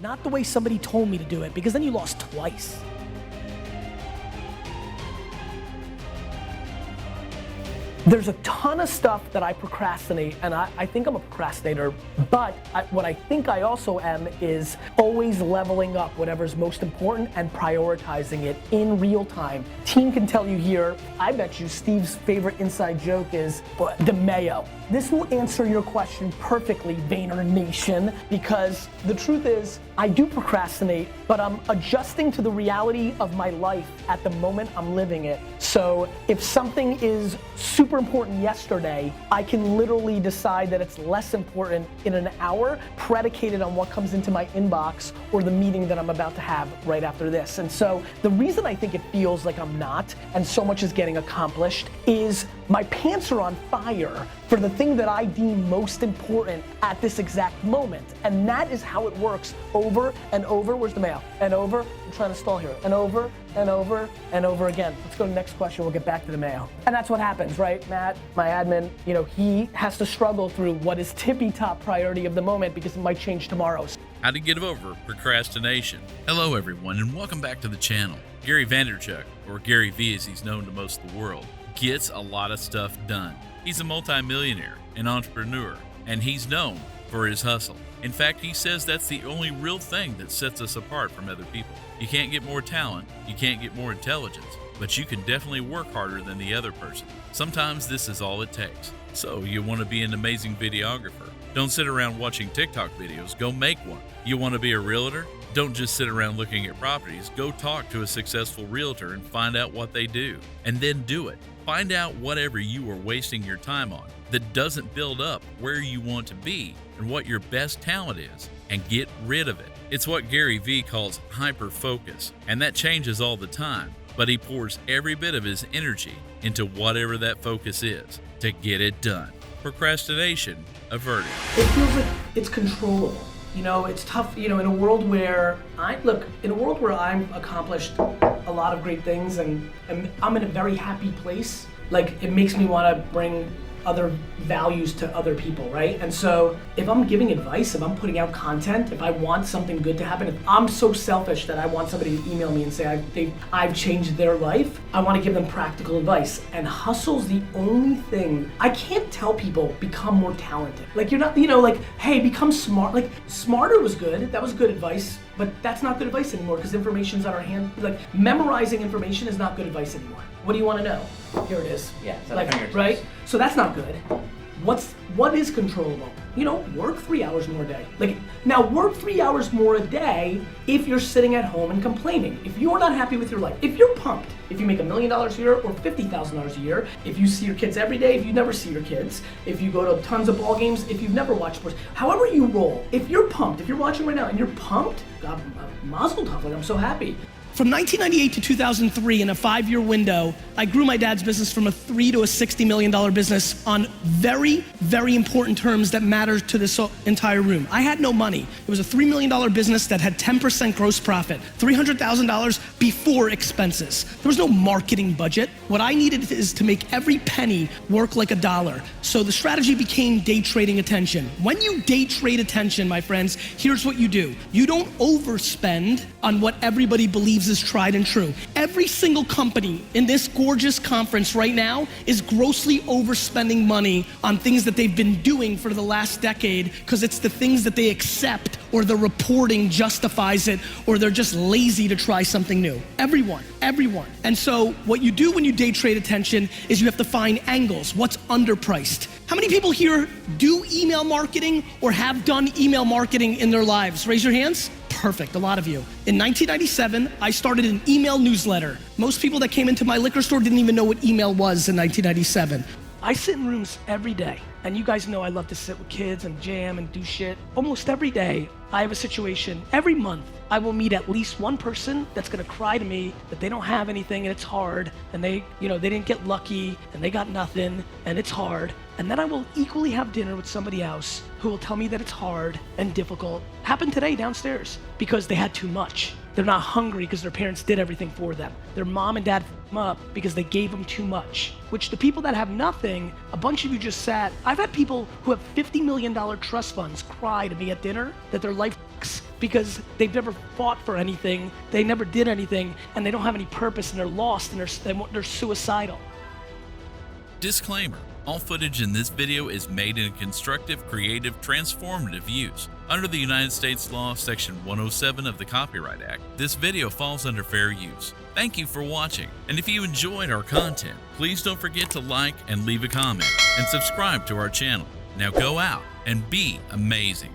not the way somebody told me to do it, because then you lost twice. There's a ton of stuff that I procrastinate, and I think I'm a procrastinator, but what I think I also am is always leveling up whatever's most important and prioritizing it in real time. Team can tell you here, I bet you Steve's favorite inside joke is the mayo. This will answer your question perfectly, Vayner Nation, because the truth is, I do procrastinate, but I'm adjusting to the reality of my life at the moment I'm living it. So if something is super important yesterday, I can literally decide that it's less important in an hour, predicated on what comes into my inbox or the meeting that I'm about to have right after this. And so the reason I think it feels like I'm not, and so much is getting accomplished, is my pants are on fire for the thing that I deem most important at this exact moment. And that is how it works over and over. Where's the mail? And over, I'm trying to stall here. And over, and over, and over again. Let's go to the next question, we'll get back to the mail. And that's what happens, right? Matt, my admin, he has to struggle through what is tippy top priority of the moment because it might change tomorrow. How to get over procrastination. Hello everyone, and welcome back to the channel. Gary Vaynerchuk, or GaryVee as he's known to most of the world, gets a lot of stuff done. He's a multi-millionaire, an entrepreneur, and he's known for his hustle. In fact, he says that's the only real thing that sets us apart from other people. You can't get more talent, you can't get more intelligence, but you can definitely work harder than the other person. Sometimes this is all it takes. So you want to be an amazing videographer? Don't sit around watching TikTok videos, go make one. You want to be a realtor? Don't just sit around looking at properties, go talk to a successful realtor and find out what they do, and then do it. Find out whatever you are wasting your time on that doesn't build up where you want to be and what your best talent is, and get rid of it. It's what GaryVee calls hyper-focus, and that changes all the time, but he pours every bit of his energy into whatever that focus is to get it done. Procrastination averted. It feels like it's controllable. It's tough, in a world where I'm accomplished a lot of great things and I'm in a very happy place, like it makes me want to bring other values to other people, right? And so if I'm giving advice, if I'm putting out content, if I want something good to happen, if I'm so selfish that I want somebody to email me and say I've changed their life, I want to give them practical advice. And hustle's the only thing. I can't tell people become more talented. Like you're not, hey, become smart. Like smarter was good, that was good advice, but that's not good advice anymore because information's on our hand. Like memorizing information is not good advice anymore. What do you want to know? Here it is. Yeah, so right? So that's not good. What is controllable? Work 3 hours more a day. Now work 3 hours more a day if you're sitting at home and complaining. If you're not happy with your life, if you're pumped, if you make $1 million a year or $50,000 a year, if you see your kids every day, if you never see your kids, if you go to tons of ball games, if you've never watched sports, however you roll, if you're pumped, if you're watching right now and you're pumped, God, mazel tov, I'm so happy. From 1998 to 2003, in a 5-year window, I grew my dad's business from a $3 to a $60 million business on very, very important terms that matter to this entire room. I had no money. It was a $3 million business that had 10% gross profit, $300,000 before expenses. There was no marketing budget. What I needed is to make every penny work like a dollar. So the strategy became day trading attention. When you day trade attention, my friends, here's what you do. You don't overspend on what everybody believes is tried and true. Every single company in this gorgeous conference right now is grossly overspending money on things that they've been doing for the last decade because it's the things that they accept or the reporting justifies it or they're just lazy to try something new. Everyone. And so what you do when you day trade attention is you have to find angles. What's underpriced? How many people here do email marketing or have done email marketing in their lives? Raise your hands. Perfect, a lot of you. In 1997, I started an email newsletter. Most people that came into my liquor store didn't even know what email was in 1997. I sit in rooms every day, and you guys know I love to sit with kids and jam and do shit. Almost every day, I have a situation. Every month, I will meet at least one person that's gonna cry to me that they don't have anything and it's hard, and they didn't get lucky and they got nothing and it's hard. And then I will equally have dinner with somebody else who will tell me that it's hard and difficult. Happened today downstairs because they had too much. They're not hungry because their parents did everything for them. Their mom and dad f***ed them up because they gave them too much. Which the people that have nothing, a bunch of you just sat. I've had people who have $50 million trust funds cry to me at dinner that their life sucks because they've never fought for anything, they never did anything, and they don't have any purpose, and they're lost, and they're suicidal. Disclaimer: all footage in this video is made in constructive, creative, transformative use. Under the United States Law, Section 107 of the Copyright Act, this video falls under fair use. Thank you for watching, and if you enjoyed our content, please don't forget to like and leave a comment, and subscribe to our channel. Now go out and be amazing.